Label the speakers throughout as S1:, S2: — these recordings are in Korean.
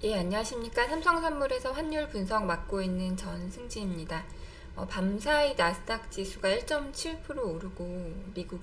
S1: 예, 안녕하십니까. 삼성선물에서 환율 분석 맡고 있는 전승지입니다. 밤사이 나스닥 지수가 1.7% 오르고 미국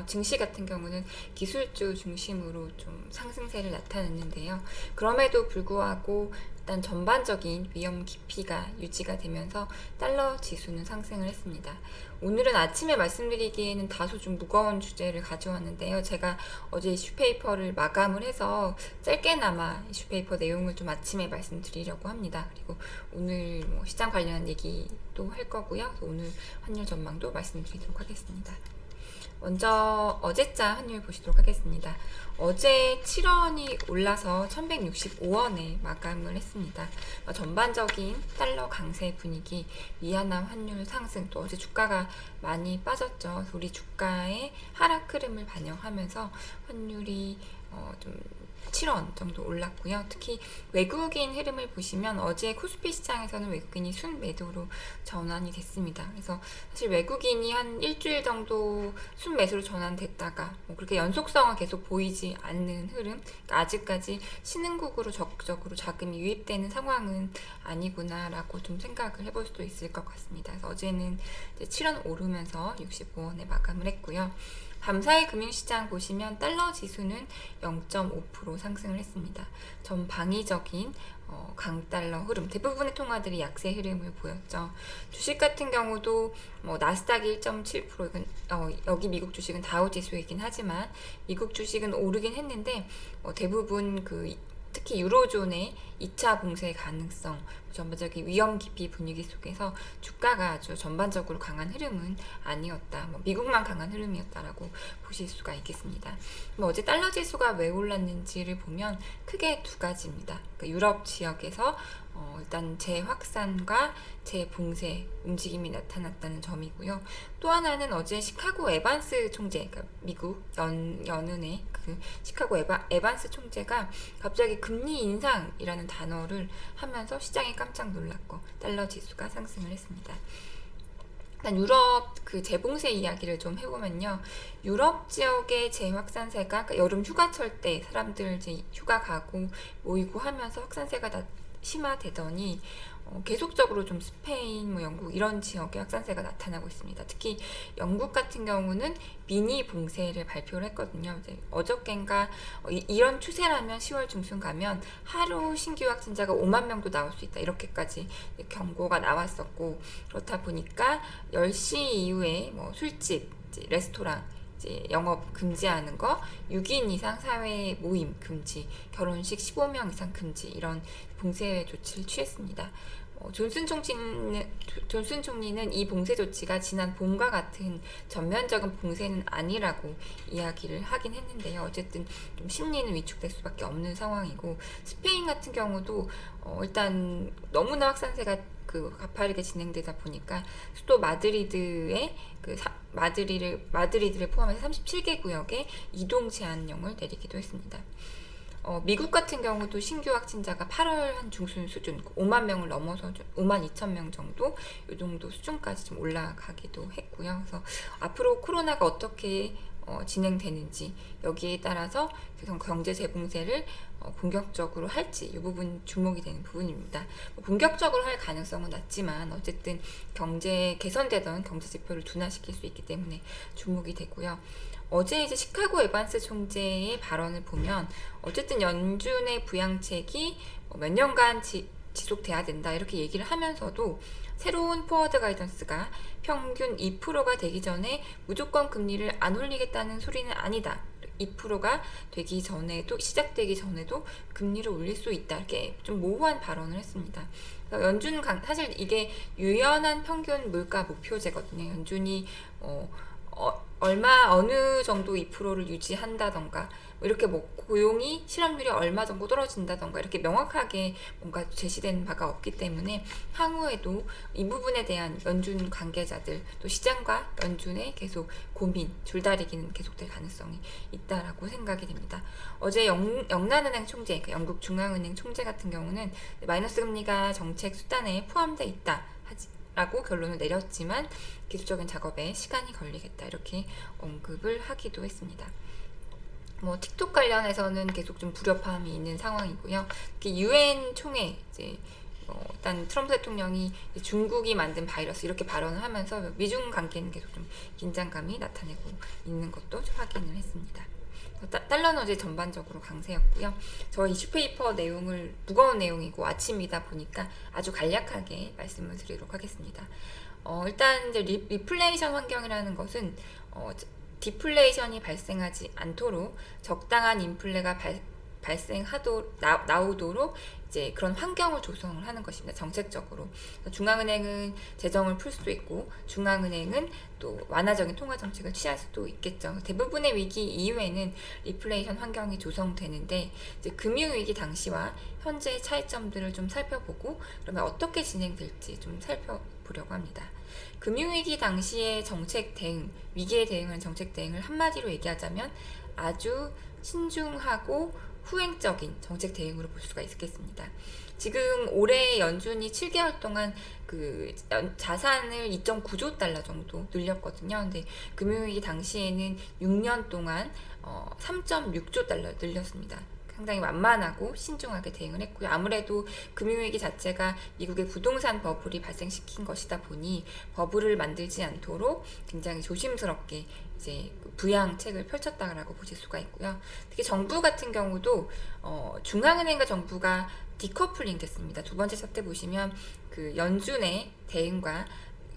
S1: 증시 같은 경우는 기술주 중심으로 좀 상승세를 나타냈는데요. 그럼에도 불구하고 일단 전반적인 위험 깊이가 유지가 되면서 달러 지수는 상승을 했습니다. 오늘은 아침에 말씀드리기에는 다소 좀 무거운 주제를 가져왔는데요. 제가 어제 이슈페이퍼를 마감을 해서 짧게나마 이슈페이퍼 내용을 좀 아침에 말씀드리려고 합니다. 그리고 오늘 시장 관련한 얘기도 할 거고요. 오늘 환율 전망도 말씀드리도록 하겠습니다. 먼저 어제자 환율 보시도록 하겠습니다. 어제 7원이 올라서 1165원에 마감을 했습니다. 전반적인 달러 강세 분위기, 위안화 환율 상승, 또 어제 주가가 많이 빠졌죠. 우리 주가의 하락 흐름을 반영하면서 환율이 좀 7원 정도 올랐고요. 특히 외국인 흐름을 보시면 어제 코스피 시장에서는 외국인이 순매도로 전환이 됐습니다. 그래서 사실 외국인이 한 일주일 정도 순매수로 전환됐다가 그렇게 연속성은 계속 보이지 않는 흐름, 그러니까 아직까지 신흥국으로 적극적으로 자금이 유입되는 상황은 아니구나라고 좀 생각을 해볼 수도 있을 것 같습니다. 그래서 어제는 이제 7원 오르면서 65원에 마감을 했고요. 밤사이 금융시장 보시면 달러 지수는 0.5% 상승을 했습니다. 전방위적인 강달러 흐름, 대부분의 통화들이 약세 흐름을 보였죠. 주식 같은 경우도 나스닥이 1.7%, 여기 미국 주식은 다우지수이긴 하지만 미국 주식은 오르긴 했는데 대부분 특히 유로존의 2차 봉쇄 가능성, 전반적인 위험 깊이 분위기 속에서 주가가 아주 전반적으로 강한 흐름은 아니었다. 미국만 강한 흐름이었다라고 보실 수가 있겠습니다. 어제 달러 지수가 왜 올랐는지를 보면 크게 두 가지입니다. 그러니까 유럽 지역에서 일단 재확산과 재봉쇄 움직임이 나타났다는 점이고요. 또 하나는 어제 시카고 에반스 총재, 그러니까 미국 연은의 시카고 에반스 총재가 갑자기 금리 인상이라는 단어를 하면서 시장이 깜짝 놀랐고 달러 지수가 상승을 했습니다. 일단 유럽 재봉쇄 이야기를 좀 해보면요. 유럽 지역의 재확산세가 그러니까 여름 휴가철 때 사람들 이제 휴가 가고 모이고 하면서 확산세가 심화되더니 계속적으로 좀 스페인, 영국 이런 지역에 확산세가 나타나고 있습니다. 특히 영국 같은 경우는 미니 봉쇄를 발표를 했거든요. 이제 어저께인가 이런 추세라면 10월 중순 가면 하루 신규 확진자가 5만 명도 나올 수 있다. 이렇게까지 경고가 나왔었고, 그렇다 보니까 10시 이후에 술집, 레스토랑 이제 영업 금지하는 거, 6인 이상 사회 모임 금지, 결혼식 15명 이상 금지 이런 봉쇄 조치를 취했습니다. 존슨 총리는 이 봉쇄 조치가 지난 봄과 같은 전면적인 봉쇄는 아니라고 이야기를 하긴 했는데요. 어쨌든 좀 심리는 위축될 수밖에 없는 상황이고, 스페인 같은 경우도 일단 너무나 확산세가 가파르게 진행되다 보니까 수도 마드리드의 마드리드를 포함해서 37개 구역에 이동 제한령을 내리기도 했습니다. 미국 같은 경우도 신규 확진자가 8월 한 중순 수준 5만 명을 넘어서 5만 2천 명 정도 이 정도 수준까지 좀 올라가기도 했고요. 그래서 앞으로 코로나가 어떻게 진행되는지 여기에 따라서 경제 재봉쇄를 본격적으로 할지 이 부분 주목이 되는 부분입니다. 본격적으로 할 가능성은 낮지만 어쨌든 개선되던 경제 지표를 둔화시킬 수 있기 때문에 주목이 되고요. 어제 이제 시카고 에반스 총재의 발언을 보면 어쨌든 연준의 부양책이 몇 년간 지속돼야 된다 이렇게 얘기를 하면서도 새로운 포워드 가이던스가 평균 2%가 되기 전에 무조건 금리를 안 올리겠다는 소리는 아니다. 2%가 시작되기 전에도 금리를 올릴 수 있다. 이렇게 좀 모호한 발언을 했습니다. 사실 이게 유연한 평균 물가 목표제거든요. 연준이 어느 정도 2%를 유지한다던가 이렇게 고용이 실업률이 얼마 정도 떨어진다던가 이렇게 명확하게 뭔가 제시된 바가 없기 때문에 향후에도 이 부분에 대한 연준 관계자들 또 시장과 연준의 계속 고민, 줄다리기는 계속될 가능성이 있다라고 생각이 됩니다. 어제 영란은행 총재, 그러니까 영국 중앙은행 총재 같은 경우는 마이너스 금리가 정책 수단에 포함되어 있다 라고 결론을 내렸지만 기술적인 작업에 시간이 걸리겠다 이렇게 언급을 하기도 했습니다. 뭐 틱톡 관련해서는 계속 좀 불협화음이 있는 상황이고요. 특히 유엔 총회 이제 일단 트럼프 대통령이 중국이 만든 바이러스 이렇게 발언을 하면서 미중 관계는 계속 좀 긴장감이 나타내고 있는 것도 확인을 했습니다. 달러는 어제 전반적으로 강세였고요. 저 이슈페이퍼 내용을 무거운 내용이고 아침이다 보니까 아주 간략하게 말씀을 드리도록 하겠습니다. 일단 이제 리플레이션 환경이라는 것은 디플레이션이 발생하지 않도록 적당한 인플레가 나오도록 이제 그런 환경을 조성을 하는 것입니다. 정책적으로. 중앙은행은 재정을 풀 수도 있고 중앙은행은 또 완화적인 통화 정책을 취할 수도 있겠죠. 대부분의 위기 이후에는 리플레이션 환경이 조성되는데 이제 금융위기 당시와 현재의 차이점들을 좀 살펴보고 그러면 어떻게 진행될지 좀 살펴보려고 합니다. 금융위기 당시의 정책 대응, 위기에 대응하는 정책 대응을 한마디로 얘기하자면 아주 신중하고 후행적인 정책 대응으로 볼 수가 있겠습니다. 지금 올해 연준이 7개월 동안 그 자산을 2.9조 달러 정도 늘렸거든요. 근데 금융위기 당시에는 6년 동안 3.6조 달러 늘렸습니다. 상당히 완만하고 신중하게 대응을 했고요. 아무래도 금융위기 자체가 미국의 부동산 버블이 발생시킨 것이다 보니 버블을 만들지 않도록 굉장히 조심스럽게 이제 부양책을 펼쳤다라고 보실 수가 있고요. 특히 정부 같은 경우도 중앙은행과 정부가 디커플링 됐습니다. 두 번째 차트 보시면 그 연준의 대응과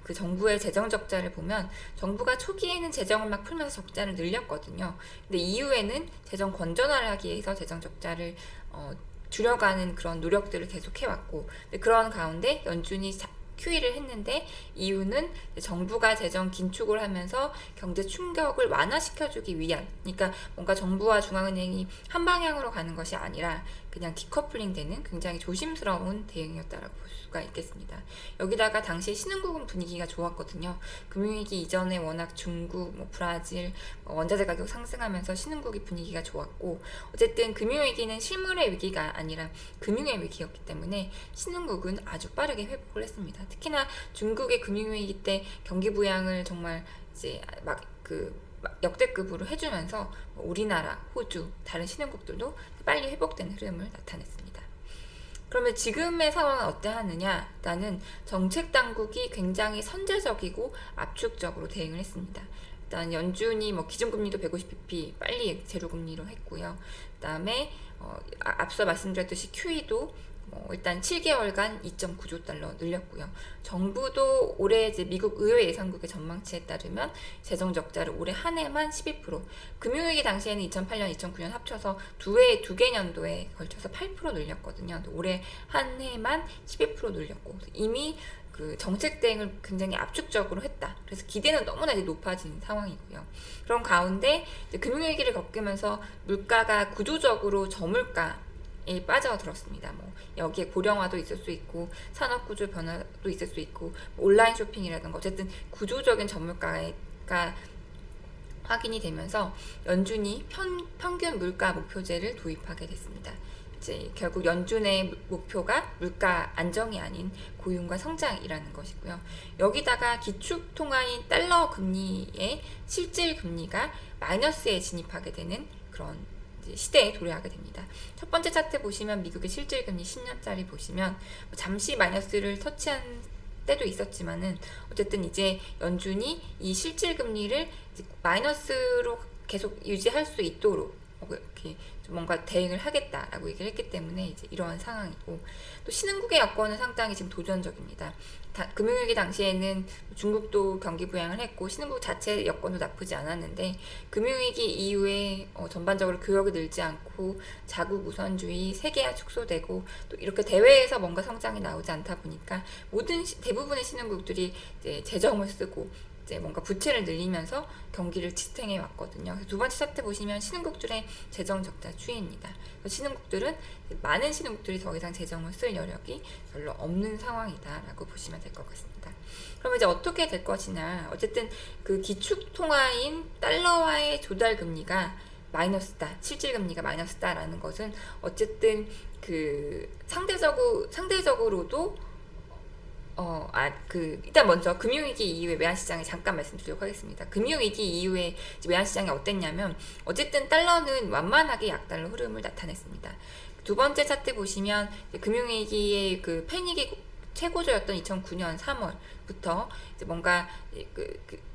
S1: 그 정부의 재정 적자를 보면 정부가 초기에는 재정을 막 풀면서 적자를 늘렸거든요. 근데 이후에는 재정 건전화를 하기 위해서 재정 적자를 줄여가는 그런 노력들을 계속 해왔고, 그런 가운데 연준이 QE를 했는데 이유는 정부가 재정 긴축을 하면서 경제 충격을 완화시켜주기 위한, 그러니까 뭔가 정부와 중앙은행이 한 방향으로 가는 것이 아니라 그냥 디커플링 되는 굉장히 조심스러운 대응이었다라고 볼 수가 있겠습니다. 여기다가 당시 신흥국은 분위기가 좋았거든요. 금융위기 이전에 워낙 중국, 브라질, 원자재 가격 상승하면서 신흥국이 분위기가 좋았고, 어쨌든 금융위기는 실물의 위기가 아니라 금융의 위기였기 때문에 신흥국은 아주 빠르게 회복을 했습니다. 특히나 중국의 금융위기 때 경기 부양을 정말 이제 역대급으로 해주면서 우리나라, 호주, 다른 신흥국들도 빨리 회복되는 흐름을 나타냈습니다. 그러면 지금의 상황은 어떠하느냐? 일단은 정책 당국이 굉장히 선제적이고 압축적으로 대응을 했습니다. 일단 연준이 기준금리도 150bp 빨리 제로금리로 했고요. 그다음에 앞서 말씀드렸듯이 QE도 일단 7개월간 2.9조 달러 늘렸고요. 정부도 올해 이제 미국 의회 예산국의 전망치에 따르면 재정 적자를 올해 한 해만 12%, 금융위기 당시에는 2008년, 2009년 합쳐서 두 개 년도에 걸쳐서 8% 늘렸거든요. 올해 한 해만 12% 늘렸고 이미 그 정책 대응을 굉장히 압축적으로 했다. 그래서 기대는 너무나 이제 높아진 상황이고요. 그런 가운데 이제 금융위기를 겪으면서 물가가 구조적으로 저물가에 빠져들었습니다. 여기에 고령화도 있을 수 있고 산업구조 변화도 있을 수 있고 온라인 쇼핑이라든가 어쨌든 구조적인 저물가가 확인이 되면서 연준이 평균 물가 목표제를 도입하게 됐습니다. 이제 결국 연준의 목표가 물가 안정이 아닌 고용과 성장이라는 것이고요. 여기다가 기축통화인 달러 금리의 실질 금리가 마이너스에 진입하게 되는 그런 시대에 도래하게 됩니다. 첫 번째 차트 보시면 미국의 실질금리 10년짜리 보시면 잠시 마이너스를 터치한 때도 있었지만은 어쨌든 이제 연준이 이 실질금리를 마이너스로 계속 유지할 수 있도록 이렇게 좀 뭔가 대응을 하겠다라고 얘기를 했기 때문에 이제 이러한 상황이고, 또 신흥국의 여건은 상당히 지금 도전적입니다. 금융위기 당시에는 중국도 경기 부양을 했고 신흥국 자체 여건도 나쁘지 않았는데 금융위기 이후에 전반적으로 교역이 늘지 않고 자국 우선주의, 세계화 축소되고 또 이렇게 대외에서 뭔가 성장이 나오지 않다 보니까 대부분의 신흥국들이 이제 재정을 쓰고 이제 뭔가 부채를 늘리면서 경기를 지탱해 왔거든요. 두 번째 차트 보시면 신흥국들의 재정 적자 추이입니다. 많은 신흥국들이 더 이상 재정을 쓸 여력이 별로 없는 상황이다라고 보시면 될 것 같습니다. 그러면 이제 어떻게 될 것이냐? 어쨌든 그 기축 통화인 달러와의 조달 금리가 마이너스다, 실질 금리가 마이너스다라는 것은 어쨌든 그 상대적으로도 일단 먼저 금융위기 이후의 외환시장에 잠깐 말씀드리도록 하겠습니다. 금융위기 이후에 외환시장이 어땠냐면, 어쨌든 달러는 완만하게 약달러 흐름을 나타냈습니다. 두 번째 차트 보시면, 금융위기의 그 패닉이 최고조였던 2009년 3월부터 이제 뭔가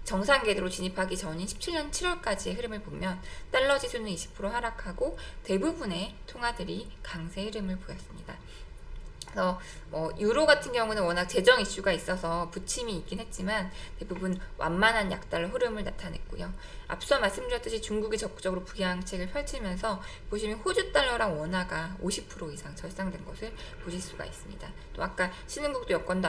S1: 정상 궤도로 진입하기 전인 17년 7월까지의 흐름을 보면, 달러 지수는 20% 하락하고 대부분의 통화들이 강세 흐름을 보였습니다. 그래서 유로 같은 경우는 워낙 재정 이슈가 있어서 부침이 있긴 했지만 대부분 완만한 약달러 흐름을 나타냈고요. 앞서 말씀드렸듯이 중국이 적극적으로 부양책을 펼치면서 보시면 호주 달러랑 원화가 50% 이상 절상된 것을 보실 수가 있습니다. 또 아까 신흥국도 여건도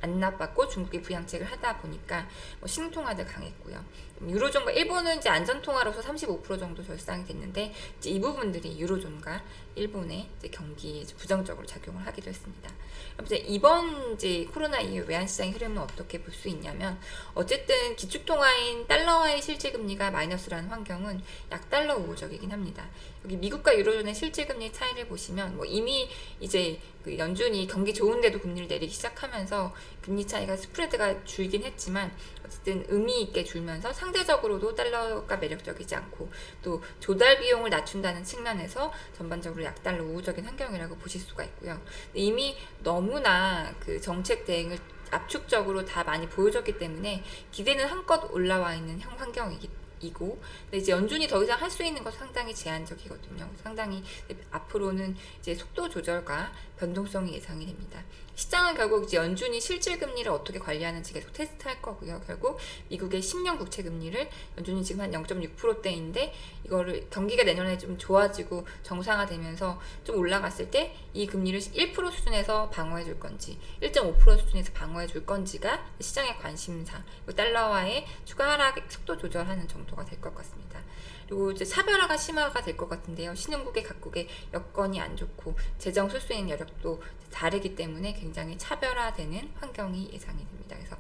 S1: 안 나빴고 중국이 부양책을 하다 보니까 신흥통화들 강했고요. 유로존과 일본은 이제 안전통화로서 35% 정도 절상이 됐는데, 이제 이 부분들이 유로존과 일본의 이제 경기에 부정적으로 작용을 하기도 했습니다. 그럼 이제 이번 이제 코로나 이후 외환시장의 흐름은 어떻게 볼 수 있냐면, 어쨌든 기축통화인 달러와의 실질금리가 마이너스라는 환경은 약달러 우호적이긴 합니다. 여기 미국과 유로존의 실질금리 차이를 보시면 이미 이제 그 연준이 경기 좋은데도 금리를 내리기 시작하면서 금리 차이가 스프레드가 줄긴 했지만 어쨌든 의미 있게 줄면서 상대적으로도 달러가 매력적이지 않고, 또 조달 비용을 낮춘다는 측면에서 전반적으로 약달러 우호적인 환경이라고 보실 수가 있고요. 이미 너무나 그 정책 대응을 압축적으로 다 많이 보여줬기 때문에 기대는 한껏 올라와 있는 환경이고, 근데 이제 연준이 더 이상 할 수 있는 건 상당히 제한적이거든요. 상당히 앞으로는 이제 속도 조절과 변동성이 예상이 됩니다. 시장은 결국 이제 연준이 실질 금리를 어떻게 관리하는지 계속 테스트할 거고요. 결국 미국의 10년 국채 금리를 연준이 지금 한 0.6%대인데 이거를 경기가 내년에 좀 좋아지고 정상화되면서 좀 올라갔을 때 이 금리를 1% 수준에서 방어해 줄 건지 1.5% 수준에서 방어해 줄 건지가 시장의 관심사, 달러와의 추가 하락 속도 조절하는 정도가 될 것 같습니다. 그리고 이제 차별화가 심화가 될 것 같은데요. 신흥국의 각국의 여건이 안 좋고 재정 쓸 수 있는 여력도 다르기 때문에 굉장히 차별화되는 환경이 예상이 됩니다. 그래서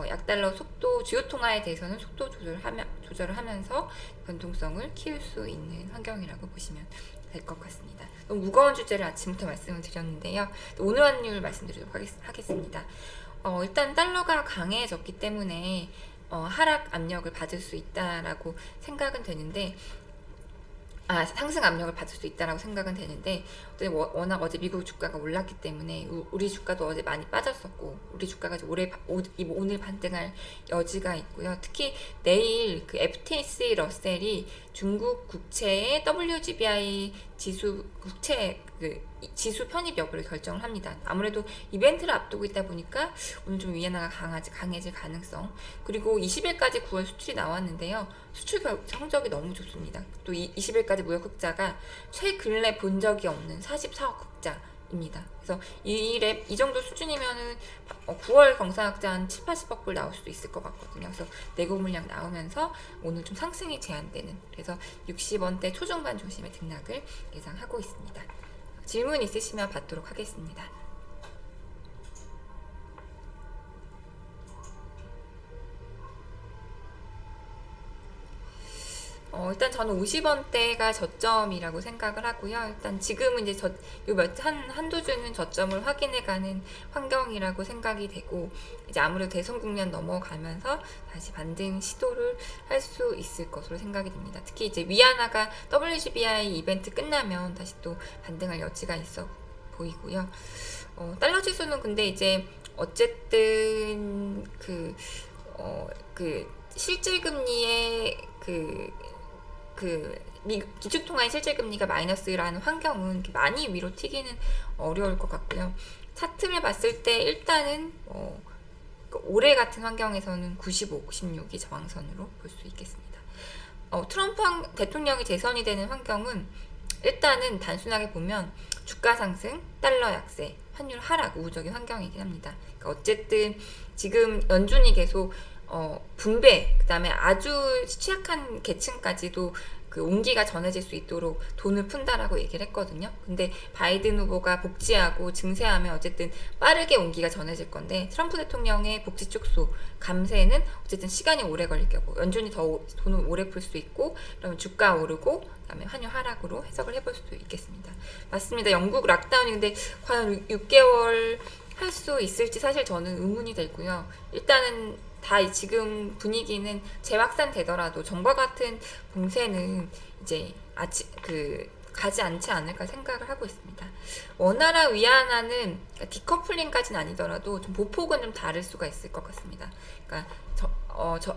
S1: 약달러 속도 주요 통화에 대해서는 속도 조절을 하면서 변동성을 키울 수 있는 환경이라고 보시면 될 것 같습니다. 너무 무거운 주제를 아침부터 말씀을 드렸는데요. 오늘 환율 말씀드리도록 하겠습니다. 일단 달러가 강해졌기 때문에 하락 압력을 받을 수 있다라고 생각은 되는데, 상승 압력을 받을 수 있다라고 생각은 되는데, 워낙 어제 미국 주가가 올랐기 때문에 우리 주가도 어제 많이 빠졌었고, 우리 주가가 오늘 반등할 여지가 있고요. 특히 내일 그 FTSE 러셀이 중국 국채의 WGBI 지수 국채 지수 편입 여부를 결정을 합니다. 아무래도 이벤트를 앞두고 있다 보니까 오늘 좀 위안화가 강해질 가능성, 그리고 20일까지 9월 수출이 나왔는데요. 수출 성적이 너무 좋습니다. 또 20일까지 무역 흑자가 최근래 본 적이 없는 44억 흑자입니다. 그래서 이 정도 수준이면은 9월 경상흑자 한 7, 80억 불 나올 수도 있을 것 같거든요. 그래서 내고 물량 나오면서 오늘 좀 상승이 제한되는, 그래서 60원대 초중반 중심의 등락을 예상하고 있습니다. 질문 있으시면 받도록 하겠습니다. 일단 저는 50원대가 저점이라고 생각을 하고요. 일단 지금은 이제 한두 주는 저점을 확인해가는 환경이라고 생각이 되고, 이제 아무래도 대선 국면 넘어가면서 다시 반등 시도를 할 수 있을 것으로 생각이 됩니다. 특히 이제 위안화가 WGBI 이벤트 끝나면 다시 또 반등할 여지가 있어 보이고요. 달러 지수는 근데 이제 어쨌든 실질금리의 기축통화의 실질금리가 마이너스라는 환경은 많이 위로 튀기는 어려울 것 같고요. 차트를 봤을 때 일단은 올해 같은 환경에서는 95, 96이 저항선으로 볼 수 있겠습니다. 트럼프 대통령이 재선이 되는 환경은 일단은 단순하게 보면 주가 상승, 달러 약세, 환율 하락 우호적인 환경이긴 합니다. 그러니까 어쨌든 지금 연준이 계속 분배, 그 다음에 아주 취약한 계층까지도 그 온기가 전해질 수 있도록 돈을 푼다라고 얘기를 했거든요. 근데 바이든 후보가 복지하고 증세하면 어쨌든 빠르게 온기가 전해질 건데, 트럼프 대통령의 복지 축소, 감세는 어쨌든 시간이 오래 걸릴 거고, 연준이 더 돈을 오래 풀 수 있고, 그러면 주가 오르고, 그다음에 환율 하락으로 해석을 해볼 수도 있겠습니다. 맞습니다. 영국 락다운이 근데 과연 6개월 할 수 있을지 사실 저는 의문이 들고요. 일단은 다 지금 분위기는 재확산되더라도 전과 같은 봉쇄는 이제 가지 않지 않을까 생각을 하고 있습니다. 원화나 위안화는 그러니까 디커플링까지는 아니더라도 좀 보폭은 좀 다를 수가 있을 것 같습니다. 그러니까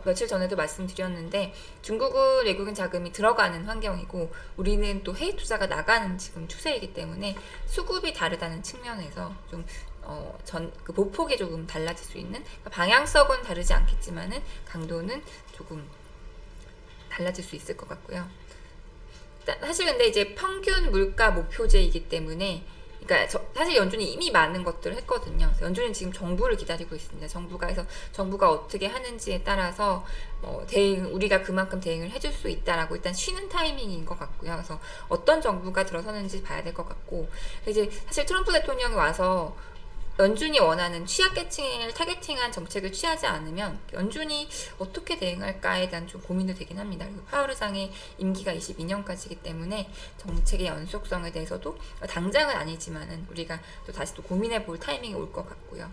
S1: 며칠 전에도 말씀드렸는데 중국은 외국인 자금이 들어가는 환경이고 우리는 또 해외 투자가 나가는 지금 추세이기 때문에 수급이 다르다는 측면에서 좀 그 보폭이 조금 달라질 수 있는 그러니까 방향성은 다르지 않겠지만은 강도는 조금 달라질 수 있을 것 같고요. 사실 근데 이제 평균 물가 목표제이기 때문에 그러니까 사실 연준이 이미 많은 것들을 했거든요. 그래서 연준은 지금 정부를 기다리고 있습니다. 정부가 어떻게 하는지에 따라서 우리가 그만큼 대응을 해줄 수 있다라고 일단 쉬는 타이밍인 것 같고요. 그래서 어떤 정부가 들어서는지 봐야 될 것 같고 이제 사실 트럼프 대통령이 와서 연준이 원하는 취약계층을 타겟팅한 정책을 취하지 않으면 연준이 어떻게 대응할까에 대한 좀 고민도 되긴 합니다. 그리고 파월 의장의 임기가 22년까지이기 때문에 정책의 연속성에 대해서도 당장은 아니지만은 우리가 또 다시 또 고민해 볼 타이밍이 올 것 같고요.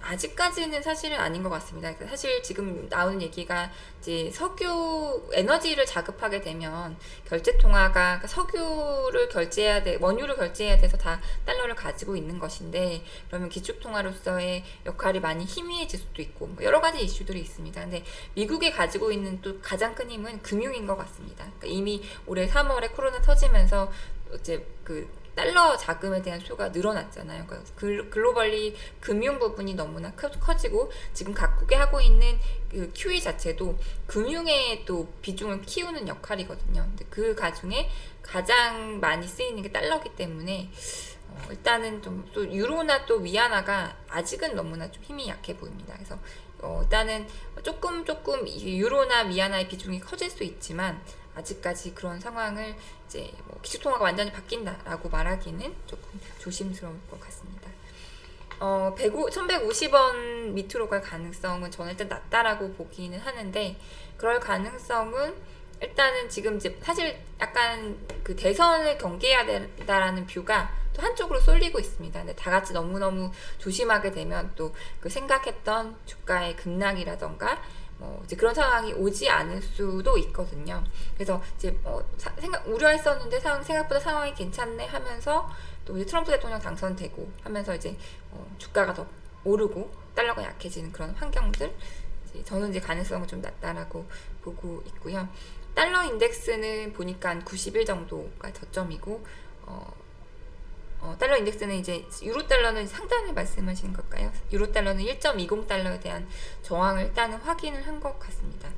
S1: 아직까지는 사실은 아닌 것 같습니다. 사실 지금 나오는 얘기가 이제 석유 에너지를 자급하게 되면 결제 통화가 석유를 결제해야 원유를 결제해야 돼서 다 달러를 가지고 있는 것인데 그러면 기축 통화로서의 역할이 많이 희미해질 수도 있고 뭐 여러 가지 이슈들이 있습니다. 근데 미국이 가지고 있는 또 가장 큰 힘은 금융인 것 같습니다. 그러니까 이미 올해 3월에 코로나 터지면서 이제 달러 자금에 대한 수요가 늘어났잖아요. 그러니까 글로벌리 금융 부분이 너무나 커지고 지금 각국이 하고 있는 그 QE 자체도 금융의 또 비중을 키우는 역할이거든요. 근데 그 가중에 가장 많이 쓰이는 게 달러기 때문에 일단은 좀 또 유로나 또 위안화가 아직은 너무나 좀 힘이 약해 보입니다. 그래서 일단은 조금 유로나 위안화의 비중이 커질 수 있지만 아직까지 그런 상황을 이제 기축통화가 완전히 바뀐다라고 말하기는 조금 조심스러울 것 같습니다. 1150원 밑으로 갈 가능성은 저는 일단 낮다라고 보기는 하는데 그럴 가능성은 일단은 지금 이제 사실 약간 그 대선을 경계해야 된다라는 뷰가 또 한쪽으로 쏠리고 있습니다. 근데 다 같이 너무너무 조심하게 되면 또 그 생각했던 주가의 급락이라던가 이제 그런 상황이 오지 않을 수도 있거든요. 그래서 이제 우려했었는데 생각보다 상황이 괜찮네 하면서 또 이제 트럼프 대통령 당선되고 하면서 이제 주가가 더 오르고 달러가 약해지는 그런 환경들 저는 이제 가능성은 좀 낮다라고 보고 있고요. 달러 인덱스는 보니까 한 90일 정도가 저점이고 달러 인덱스는 이제 유로 달러는 상단을 말씀하시는 걸까요? 유로 달러는 1.20 달러에 대한 저항을 일단은 확인을 한 것 같습니다.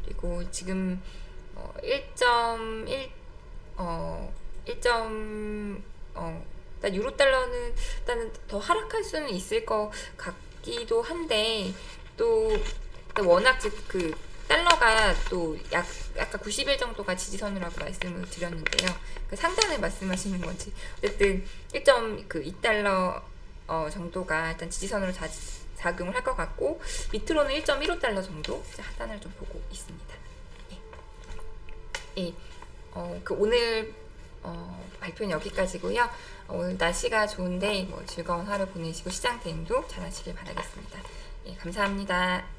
S1: 그리고 지금 1.1 일단 유로 달러는 일단은 더 하락할 수는 있을 것 같기도 한데 또 워낙 그 달러가 또 약간 90일 정도가 지지선이라고 말씀을 드렸는데요. 그 상단을 말씀하시는 건지 어쨌든 1.2달러 정도가 일단 지지선으로 작용을 할 것 같고 밑으로는 1.15달러 정도 하단을 좀 보고 있습니다. 예. 오늘 발표는 여기까지고요. 오늘 날씨가 좋은데 즐거운 하루 보내시고 시장 대응도 잘 하시길 바라겠습니다. 예, 감사합니다.